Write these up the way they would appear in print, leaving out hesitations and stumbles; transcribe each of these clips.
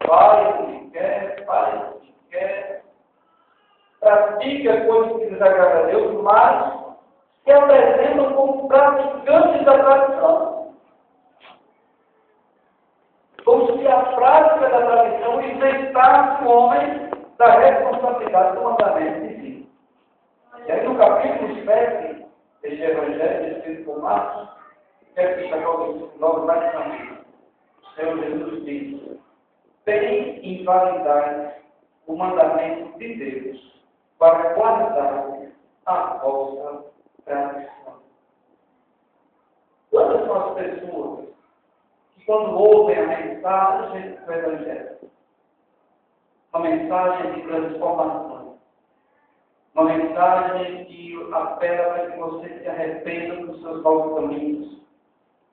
faz o que quer, faz o que quer, pratica coisas que desagradam a Deus, mas se apresentam como praticantes da tradição. Como se a prática da tradição isentasse o homem da responsabilidade do mandamento de si. E aí no capítulo 7 deste Evangelho, escrito por Marcos, quero destacar o versículo 9 mais também. O Senhor Jesus diz: tem invalidade o mandamento de Deus para guardar a vossa tradição. Quantas são as pessoas que, quando ouvem a mensagem do Evangelho, uma mensagem de transformação, uma mensagem que apela para que você se arrependa dos seus maus caminhos,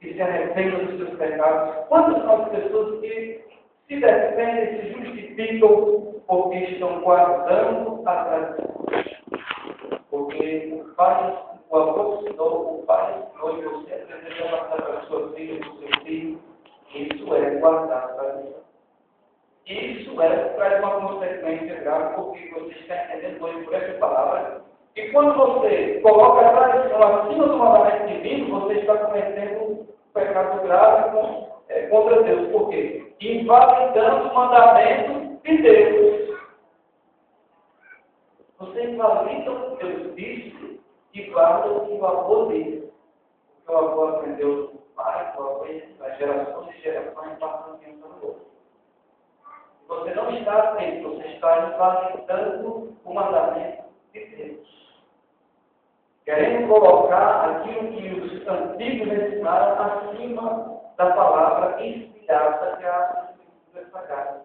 que se arrependa dos seus pecados, quantas são as pessoas que se defendem, se justificam porque estão guardando a tradição? Porque o Pai o aproximou, o Pai ensinou e você aprendeu a passar para a sua filha, para o seu filho. Isso é guardar a tradição. Isso traz uma consequência grave, porque você está entendendo hoje por essa palavra. E quando você coloca a tradição acima do mandamento divino, você está cometendo um pecado grave contra Deus. Por quê? Invalidando o mandamento de Deus. Você invalida o que Deus disse e guarda o que o avô disse. Porque o avô aprendeu do pai, do avô, das gerações e gerações, passando de um para o outro. Você não está atento, você está invalidando o mandamento de Deus. Querendo colocar aquilo que os antigos ensinaram acima da palavra inspirada que a Escritura sagrada.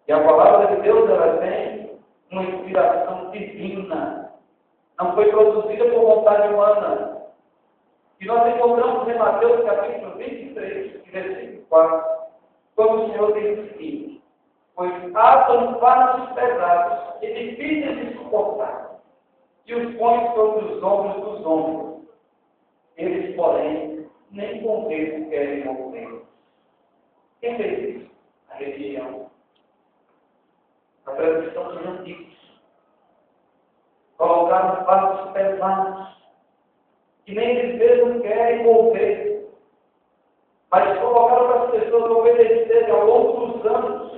E a palavra de Deus, ela tem uma inspiração divina. Não foi produzida por vontade humana. E nós encontramos em Mateus capítulo 23, versículo 4, quando o Senhor diz o seguinte: pois atam fardos pesados e difíceis de suportar, e os põem sobre os ombros dos homens. Eles, porém, nem com medo querem morrer. Quem fez isso? A religião. A tradição dos antigos. Colocaram fardos pesados, que nem eles mesmos querem morrer, mas colocaram para as pessoas obedecerem ao longo dos anos.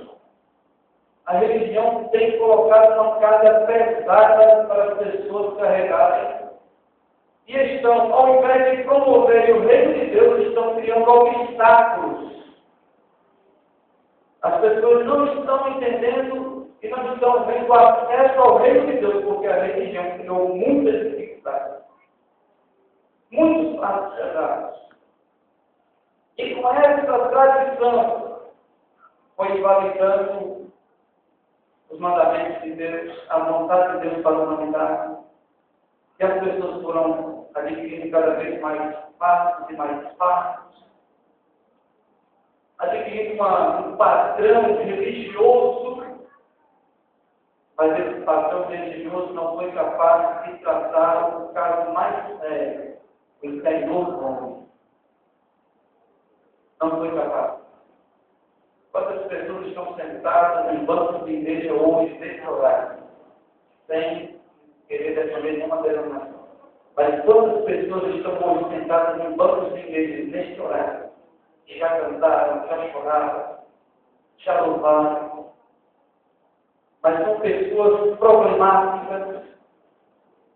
A religião tem colocado uma carga pesada para as pessoas carregarem. E estão, ao invés de promoverem o reino de Deus, estão criando obstáculos. As pessoas não estão entendendo e não estão vendo acesso ao reino de Deus, porque a religião criou muitas dificuldades. Muitos passos errados. E com essa tradição, foi invalidando os mandamentos de Deus, a vontade de Deus para a humanidade. E as pessoas foram adquirindo cada vez mais passos e mais passos, adquirindo um padrão religioso, mas esse padrão religioso não foi capaz de tratar o caso mais sério, o interior do homem. Não foi capaz. Quantas pessoas estão sentadas em bancos de igreja hoje, nesse horário, sem querer defender nenhuma denominação? Mas quantas pessoas estão hoje sentadas em bancos de igreja neste horário, que já cantaram, já choraram, já louvaram, mas são pessoas problemáticas,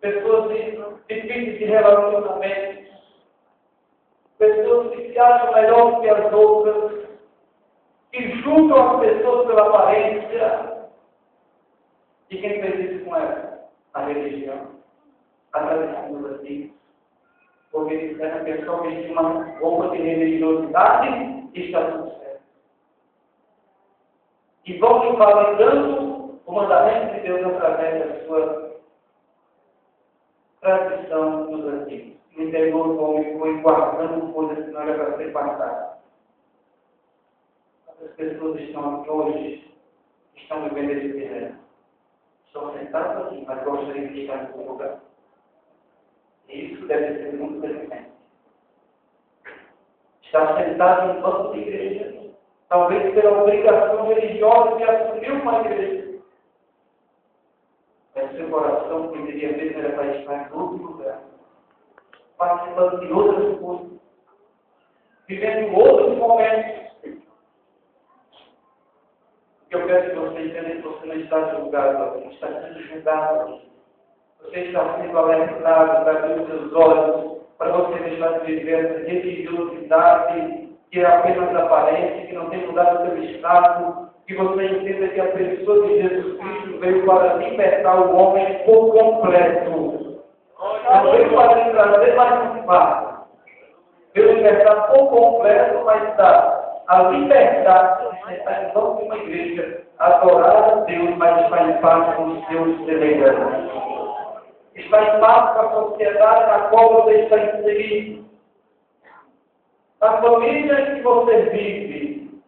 pessoas difíceis de relacionamento, pessoas que se acham melhor que as outras, que julgam as pessoas pela aparência. E quem fez isso com ela? A religião, a tradição dos antigos. Porque disseram que é só vestir uma roupa de religiosidade e está tudo certo. E vão invalidando o mandamento de Deus através da sua tradição dos antigos. O interior do homem foi guardando coisas que não era para ser guardadas. As pessoas estão aqui hoje, estão vivendo esse terreno. Estão sentados aqui, mas gostariam de estar em algum lugar. E isso deve ser muito presente. Está sentado em um banco de igreja, talvez pela obrigação religiosa de assumir uma igreja. Mas seu coração poderia mesmo era para estar em outro lugar, participando de outras coisas, vivendo outros momentos. O que eu quero que você entenda é que você não está julgado, você está sendo julgado. Você está sendo alertado para abrir os seus olhos, para você deixar de viver essa religiosidade que é apenas aparente, que não tem mudado o seu estado, que você entenda que a pessoa de Jesus Cristo veio para libertar o homem por completo. Não veio para lhe trazer mais um passo. Veio libertar por completo, mas dá a liberdade de estar em volta de uma igreja, adorar a Deus, mas estar em paz com os seus semelhantes. Está em paz com a sociedade na qual você está inserido. A família que você vive.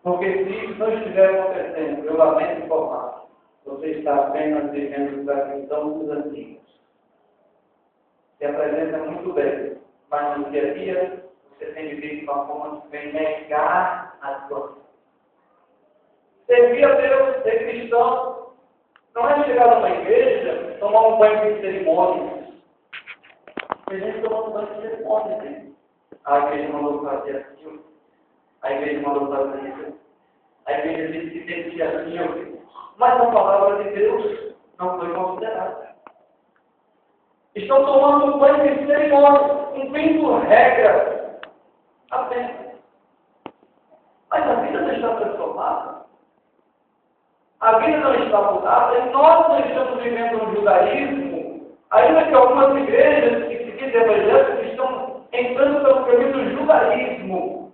Porque se isso não estiver acontecendo, eu lamento informar, você está apenas vivendo da questão dos antigos. Se apresenta muito bem, mas no dia a dia, você tem vivido de uma forma que vem negar a sua fé. Servir a Deus, ser cristão, não é chegar numa igreja, tomar um banho de cerimônias. Tem gente tomando banho de cerimônias, né? A igreja mandou fazer assim, a igreja mandou fazer isso, a igreja disse que tem que ser assim, mas a palavra de Deus não foi considerada. Estão tomando banho de cerimônias, cumprindo regras, apenas. Mas a vida não está transformada. A vida não está mudada e nós não estamos vivendo um judaísmo, ainda que algumas igrejas que se dizem evangélicas estão entrando pelo caminho do judaísmo,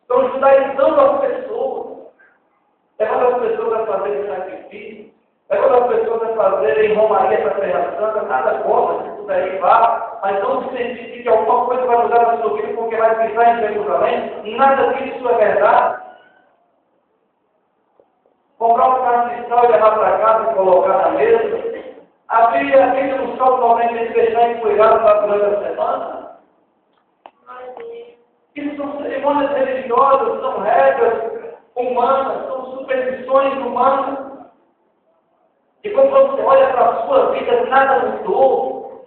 estão judaizando as pessoas, levando as pessoas a fazerem sacrifício, levando as pessoas a fazerem romaria para a Terra Santa, nada contra, se tudo aí vá, mas não se sente que alguma coisa vai mudar na sua vida porque vai pisar em Jerusalém, nada disso é verdade. Comprar um carro de sal e levar para casa e colocar na mesa. Abrir a Bíblia no Salmo 93 e deixar empoeirado lá durante a semana. Isso são cerimônias religiosas, são regras humanas, são superstições humanas. E quando você olha para a sua vida, nada mudou.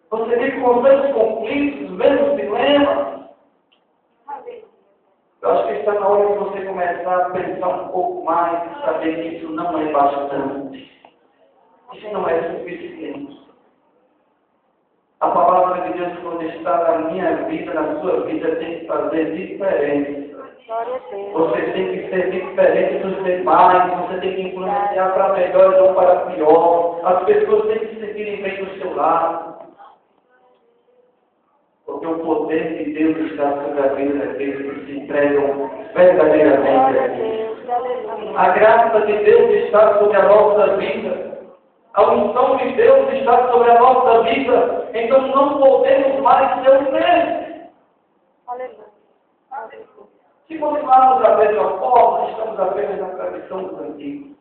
Você vive com os mesmos conflitos, os mesmos dilemas. Eu acho que está na hora de você começar a pensar um pouco mais e saber que isso não é bastante. Isso não é suficiente. A palavra de Deus, quando está na minha vida, na sua vida, tem que fazer diferença. Você tem que ser diferente dos demais, você tem que influenciar para melhor e não para pior. As pessoas têm que se sentirem bem do seu lado. Porque o poder de Deus está sobre a vida daqueles que se entregam verdadeiramente a Deus. A graça de Deus está sobre a nossa vida. A unção de Deus está sobre a nossa vida. Então não podemos mais ser os mesmos. Se continuarmos da mesma forma, estamos apenas na tradição dos antigos.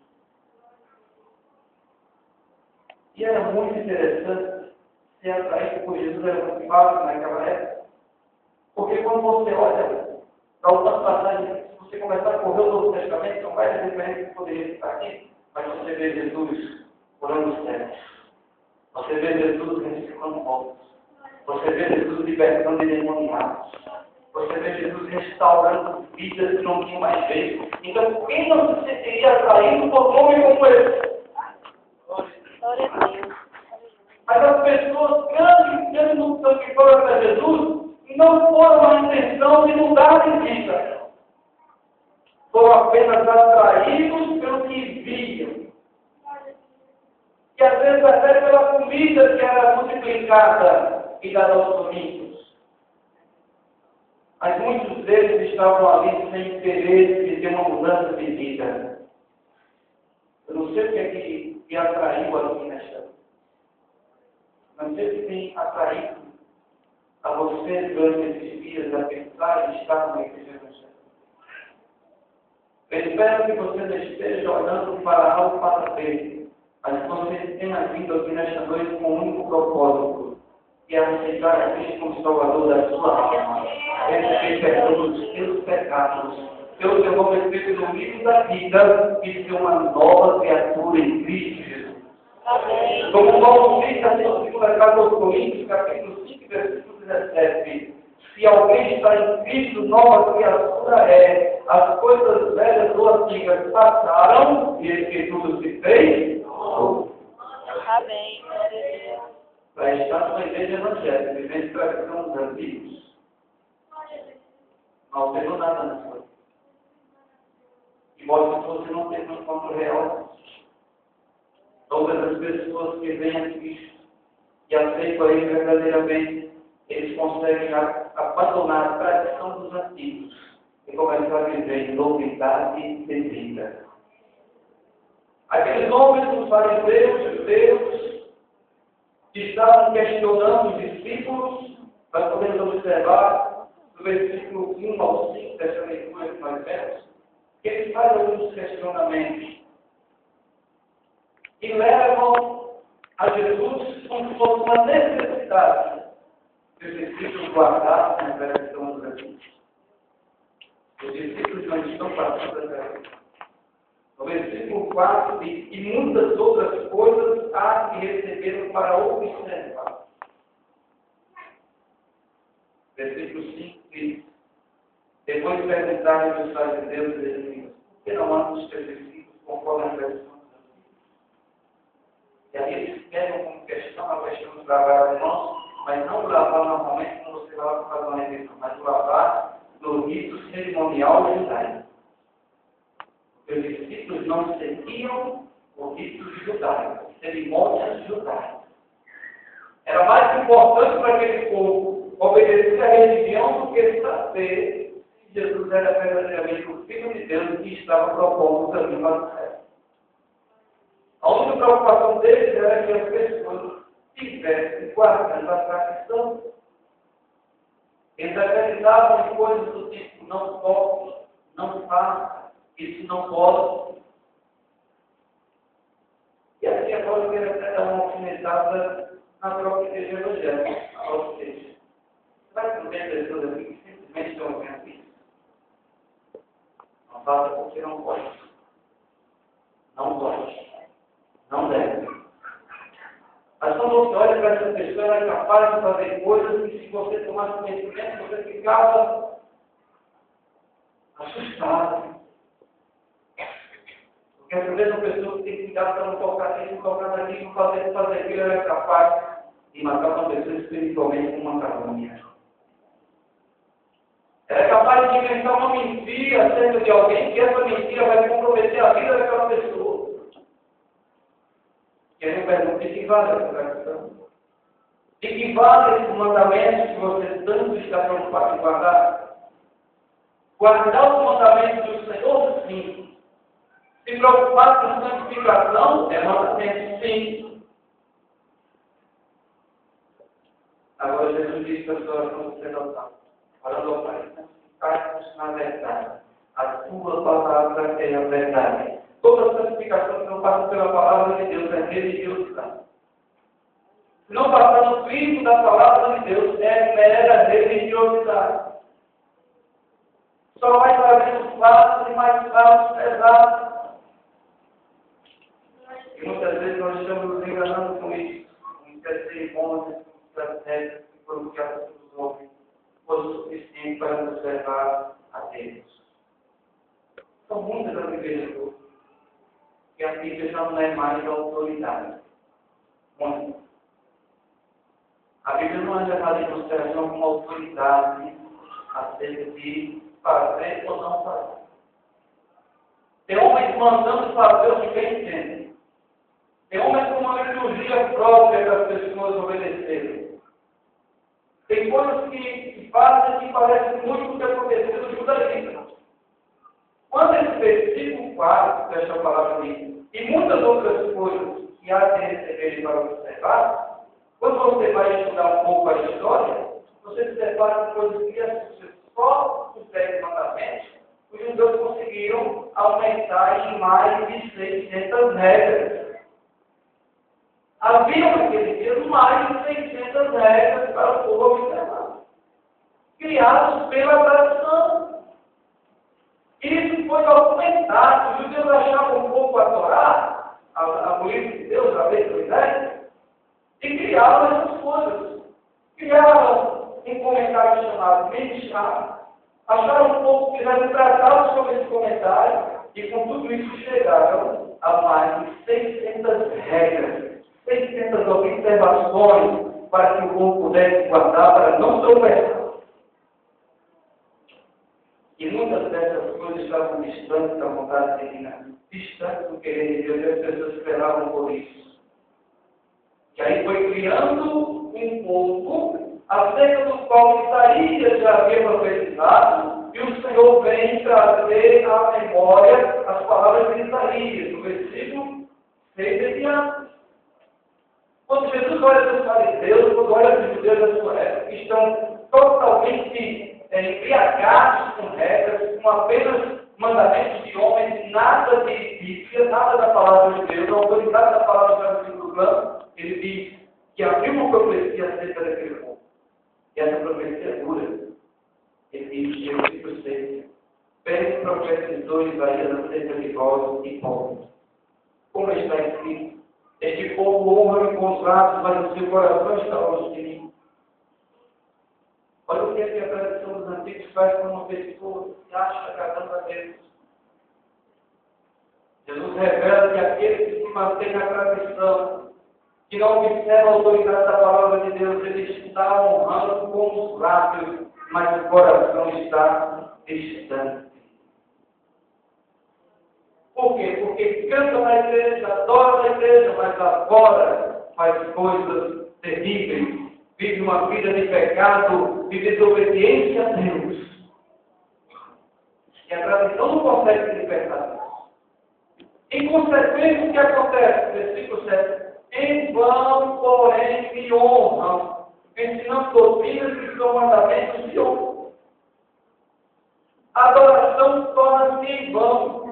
E era muito interessante ser atraído por Jesus, era muito fácil naquela época. Porque quando você olha para algumas passagens, se você começar a correr o Novo Testamento, são várias referências que poderiam estar aqui, mas você vê Jesus curando os cegos. Você vê Jesus ressuscitando mortos. Você vê Jesus libertando endemoniados. Você vê Jesus restaurando vidas que não tinham mais jeito. Então, quem não se sentiria atraído por um homem como esse? Glória a Deus. Mas as pessoas, grandes que foram para Jesus, não foram a intenção de mudar de vida. Foram apenas atraídos pelo que viam. E às vezes até pela comida que era multiplicada e dada aos domingos. Mas muitos deles estavam ali sem interesse de ter uma mudança de vida. Eu não sei o que é que atraiu aqui nesta. Não sei o que tem atraído a você durante esses dias a pensar e estar na igreja evangélica. Eu espero que você não esteja olhando para algo para ver, mas que você tenha vindo aqui nesta noite com um único propósito. e aceitar a Cristo como Salvador da sua alma, receber perdão dos seus pecados, ter o seu nome escrito no livro da vida e ser uma nova criatura em Cristo Jesus. Amém. Como Paulo diz na segunda carta aos Coríntios, capítulo 5, versículo 17, se alguém está em Cristo, nova criatura é, as coisas velhas ou antigas passaram, e eis que tudo se fez novo. Amém. Glória a Deus. Para estar numa igreja evangélica, vivendo tradição dos antigos, não alterou nada na sua vida. E mostra que você não tem um encontro real. Todas as pessoas que vêm a Cristo e aceitam a Ele verdadeiramente, eles conseguem abandonar a tradição dos antigos e começar a viver em novidade de vida. Aqueles homens dos fariseus, judeus, que estavam questionando os discípulos, nós podemos observar do versículo 1 ao 5 dessa leitura que nós vemos, que eles fazem alguns questionamentos e levam a Jesus como se fosse uma necessidade que os discípulos guardassem a tradição dos antigos. Os discípulos não estão passando essa vida. No versículo 4 diz, e muitas outras coisas há que receberam para observar. Versículo 5 diz, depois perguntaram os fariseus e discípulos, por que não andam os teus discípulos conforme a tradição dos antigos? E aí eles pegam como questão a questão de lavar as mãos, mas não lavar normalmente como você lava para fazer uma refeição, mas lavar no rito cerimonial judaico. Os discípulos não seguiam o rito judaico, cerimônias judaicas. Era mais importante para aquele povo obedecer à religião do que saber se Jesus era verdadeiramente o Filho de Deus que estava propondo o caminho para o céu. A única preocupação deles era que as pessoas estivessem guardando a tradição. Eles acreditavam em coisas do tipo, não toque, não faça, isso não pode. E assim agora eu quero até dar uma alfinetada na própria igreja evangélica, na nossa igreja. Será que não tem pessoas aqui que simplesmente estão vendo isso? Não faça porque não pode. Não pode. Não deve. Mas quando você olha para essa pessoa, ela é capaz de fazer coisas que se você tomasse conhecimento, você ficava assustado. Porque essa mesma pessoa que tem que cuidar para não tocar nisso, não tocar naquilo, não fazer aquilo, ela é capaz de matar uma pessoa espiritualmente com uma calúnia. Ela é capaz de inventar uma mentira acerca de alguém, que essa mentira vai comprometer a vida daquela pessoa. E aí eu pergunto, de que vale essa tradição? De que vale esses mandamentos que você tanto está preocupado em guardar? Guardar os mandamentos do Senhor, sim. Se preocupar com santificação, é mandamento, sim. Agora Jesus diz para a sua oração sacerdotal, orando ao Pai, santificai-nos na verdade. A tua palavra é a verdade. Toda santificação que não passa pela palavra de Deus é religiosidade. Se não passar no crivo da palavra de Deus, é mera religiosidade. Só vai trazendo fatos e mais fatos pesados. E muitas vezes nós estamos nos enganando com isso. Muitas cerimônias, muitas regras que foram criadas pelos homens, foi o suficiente para nos levar a Deus. São muitas as igrejas hoje. E a Bíblia já não é mais a autoridade. Muito. A Bíblia não é levada em consideração como autoridade acerca de fazer ou não fazer. Tem homens mandando fazer o que bem entendem. Tem homens com uma liturgia própria para as pessoas obedecerem. Tem coisas que fazem que parecem muito o que aconteceu no judaísmo. Quando esse versículo 4 desta palavra diz, e muitas outras coisas que há de receber para observar, quando você vai estudar um pouco a história, você se depara com coisas que só os 10 mandamentos, os judeus conseguiram aumentar em mais de 600 regras. Havia naquele dia mais de 600 regras para o povo observar, criadas pela tradição. Isso foi documentado. Os judeus achavam um pouco a Torá, a política de Deus, a lei de Moisés, e criaram essas coisas. Criaram um comentário chamado Midrash, acharam um pouco que já tratavam sobre esse comentário, e com tudo isso chegaram a mais de 600 regras, 600 observações para que o povo pudesse guardar, para não tropeçar. E muitas dessas coisas estavam distantes da vontade divina, distantes do querer de Deus, e as pessoas esperavam por isso. E aí foi criando um povo acerca do qual Isaías já havia profetizado, e o Senhor vem trazer à memória as palavras de Isaías, no versículo 6 de diante. Quando Jesus olha para os fariseus, quando olha para os judeus da sua época, que estão totalmente embriagados com regras, com apenas mandamentos de homens, nada de Bíblia, nada da palavra de Deus, a autoridade da palavra de Deus no plano, ele diz que havia uma profecia acerca daquele povo. E essa profecia é dura. Ele diz, no versículo 6, bem profetizou Isaías acerca de vós e povos. Como está escrito, este povo honra-me com os lábios, mas o seu coração está longe de mim. Olha o que a tradição dos antigos faz com uma pessoa que acha agradando a Deus. Jesus revela que aquele que se mantém na tradição, que não observa a autoridade da palavra de Deus, ele está honrando com os lábios, mas o coração está distante. Por quê? Porque canta na igreja, adora na igreja, mas agora faz coisas terríveis, vive uma vida de pecado, de desobediência a Deus. E a tradição não consegue se libertar disso. Em consequência, o que acontece? Versículo 7. Em vão, porém, me honram, ensinando doutrinas que são mandamentos de honra. A adoração torna-se em vão.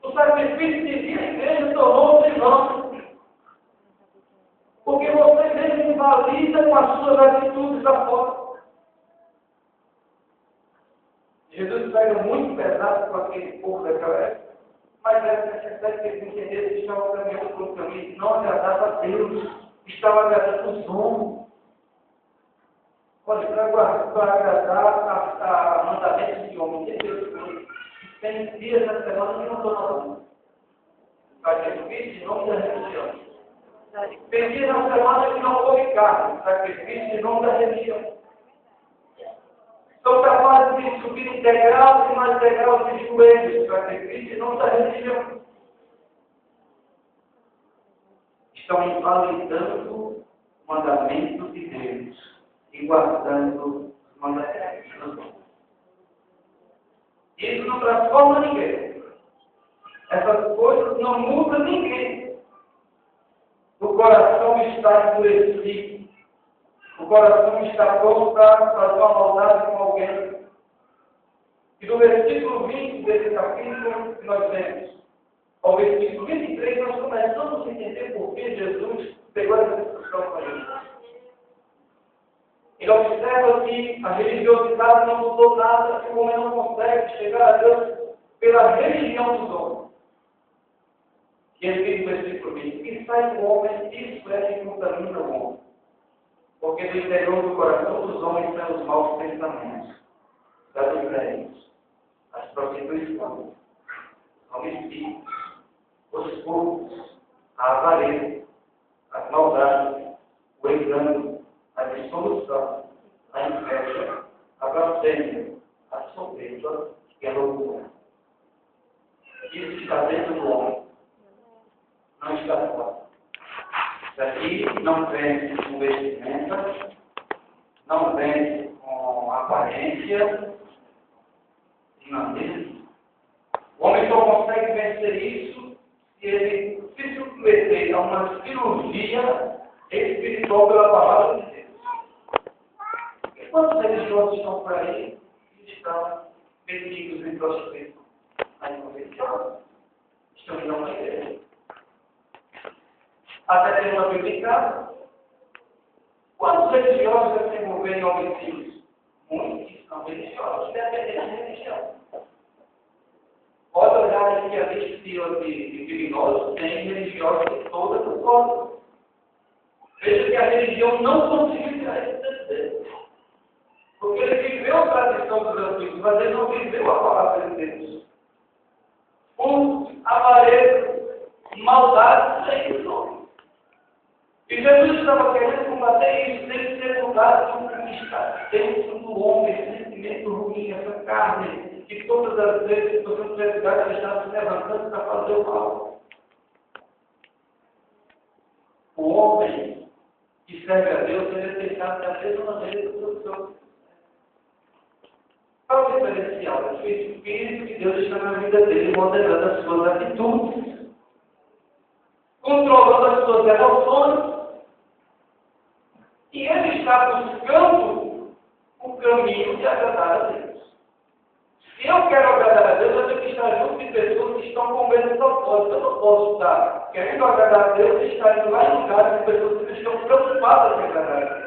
O sacrifício de vida em igreja tornou-se em vão. Porque você mesmo invalida com as suas atitudes da fora. Jesus pega muito pesado com aquele povo daquela época, mas era necessário que eles entendessem que estavam caminhando por um caminho que não agradava a Deus, estava agradando os homens. Olha, para agradar a mandamentos de homens, de Deus, tem dias na semana que não estou falando. Sacrifício em nome da religião. Tem dias na semana que não come carne, sacrifício em nome da religião. São capazes de subir integral e mais integral de joelhos, sacrifício em nome da religião. Estão invalidando o mandamento de Deus e guardando os mandamentos dos homens. Isso não transforma ninguém. Essas coisas não mudam ninguém. O coração está endurecido. O coração está pronto para fazer uma maldade com alguém. E do versículo 20 desse capítulo que nós vemos ao versículo 23, nós começamos a entender por que Jesus pegou essa discussão com ele. Ele observa que a religiosidade não mudou nada, que o homem não consegue chegar a Deus pela religião dos homens. E ele diz no versículo 20, que sai do homem, isso é que contamina o homem. Porque do interior do coração dos homens são os maus pensamentos, as invejas, as prostituições, os homicídios, os furtos, a avareza, as maldades, o engano, a dissolução, a inveja, a blasfêmia, a soberba e a loucura. Isso está dentro do homem, não está fora. Daqui não vem com vestimenta, não vem com aparência, dinamismo. O homem só consegue vencer isso se ele se submeter a uma cirurgia espiritual pela palavra de Deus. E quantos religiosos estão por aí que estão metidos em prostituição? Aí não estão indo a uma igreja. até ter uma Bíblia em casa. Quantos religiosos já se envolveram em homicídios? Muitos são religiosos, dependendo da religião. Pode olhar aqui a lista de criminosos, tem religiosos de todas as formas. Veja que a religião não conseguiu tirar isso dele. Porque ele viveu a tradição dos antigos, mas ele não viveu a palavra de Deus. Avareza, maldade, sem isso. E Jesus estava querendo combater isso, tem que ser mudado de conquistar dentro do homem, esse sentimento ruim, essa carne, que todas as vezes que você não tiver cuidado, ele está se levantando para fazer o mal. O homem que serve a Deus deve pensar que a mesma maneira que os outros. Qual o diferencial? É que o Espírito de Deus está na vida dele, modelando as suas atitudes, controlando as suas emoções. E ele está buscando o caminho de agradar a Deus. Se eu quero agradar a Deus, eu tenho que estar junto de pessoas que estão com o mesmo propósito. Eu não posso estar querendo agradar a Deus e estar indo lá em lugares de pessoas que estão preocupadas em agradar a Deus.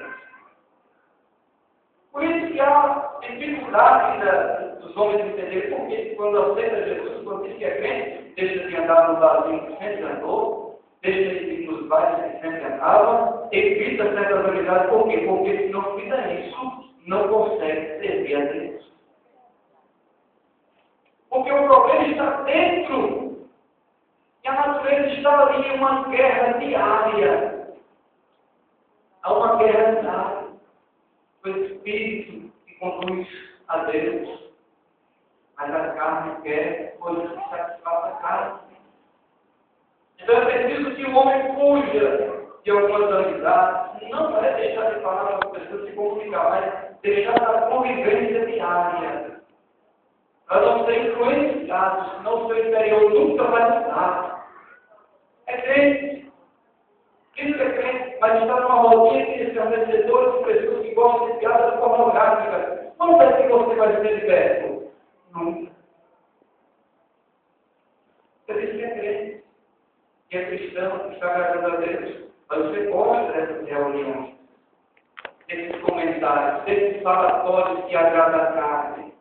Por isso que há dificuldade dos homens entenderem por que quando aceita Jesus, quando diz que é crente, deixa de andar no barzinho que sempre andou, deixa de ir nos bares que sempre andava, evita certas habilidades. Por quê? Porque se não fizer isso, não consegue servir a Deus. Porque o problema está dentro. E a natureza está ali em uma guerra diária. Há uma guerra diária. O Espírito que conduz a Deus. Mas a carne quer coisas que satisfazem a carne. Então é preciso que o homem fuja de algumas amizades. Não é deixar de falar com as pessoas, se comunicar, mas deixar a convivência diária. Nós vamos ser influenciados, senão o seu interior nunca vai mudar. É crente. Isso é crente, mas está numa rodinha de esclarecedores de pessoas que gostam de piadas pornográficas. Quando é que você vai ser liberto? Nunca. Você diz que é crente, que é cristão, que está agradando a Deus, mas você gosta dessas reuniões, desses comentários, desses falatórios que agradam a carne.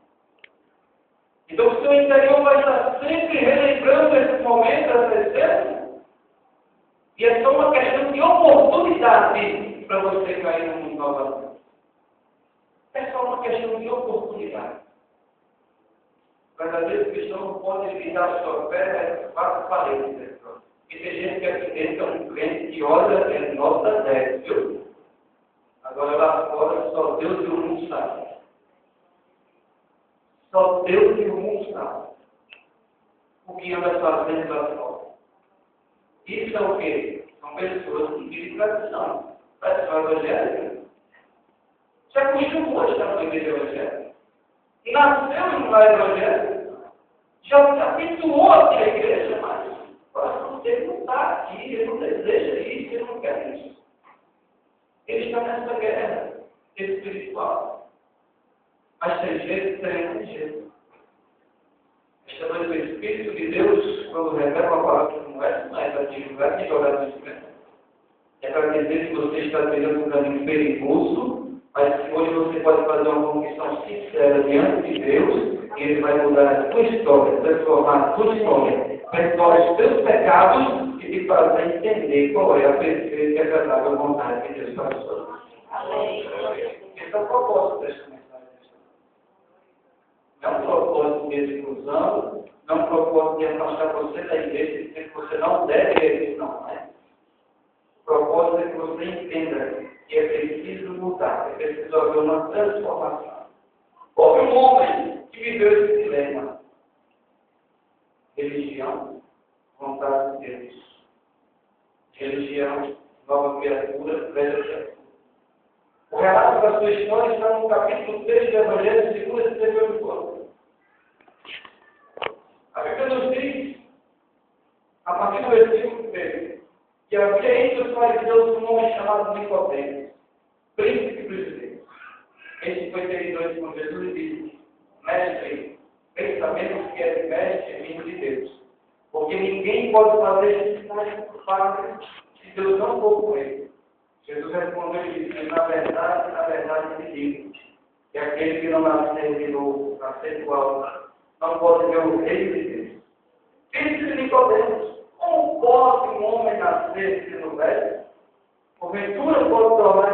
Então o seu interior vai estar sempre relembrando esse momento, essa cena. E é só uma questão de oportunidade para você cair no mundo novamente. É só uma questão de oportunidade. O verdadeiro cristão não pode evitar a sua fé, quase falei. Porque tem gente que aqui dentro é um crente que olha é nota 10, viu? Agora lá fora só Deus e o mundo sabem. Só Deus e o mundo sabem o que anda fazendo lá fora. Isso é o quê? São pessoas que vivem tradição. Tradição evangélica. Se acostumou a estar na igreja evangélica. Nasceu no lar evangélico. Já se habituou a ter a igreja, mas o coração dele não está aqui. Ele não deseja isso, ele não quer isso. Ele está nessa guerra espiritual. Mas tem jeito, tem jeito. Chamando o Espírito de Deus, quando revela uma palavra como essa, não é para te julgar nem jogar no instrumento. É para dizer que você está trilhando um caminho perigoso, mas que hoje você pode fazer uma confissão sincera diante de Deus, e Ele vai mudar a sua história, transformar a sua história, perdoar os seus pecados e te fazer entender qual é a perfeita e agradável vontade de Deus para a sua vida. Amém. Esse é o propósito desta mensagem. Não é um propósito de exclusão, não é um propósito de afastar você da igreja e dizer que você não deve ir, não, né? O propósito é que você entenda que é preciso mudar, é preciso haver uma transformação. Houve um homem que viveu esse dilema. Religião, vontade de Deus. Religião, nova criatura, velha criatura. O relato da sua história está no capítulo 3 do Evangelho, segundo escreveu o corpo. A Bíblia nos diz, a partir do versículo 3, que havia entre os fariseus um homem chamado Nicodemo, príncipe dos judeus. Este foi seguidor com Jesus e disse: Mestre, bem sabemos que és mestre vindo de Deus, porque ninguém pode fazer sinais por Pai se Deus não ficou com ele. Jesus respondeu e disse, na verdade te digo, que aquele que não nascer de novo, nascer do alto, não pode ver o reino de Deus. Disse Nicodemos, como pode um homem nascer sendo velho? Porventura pode tornar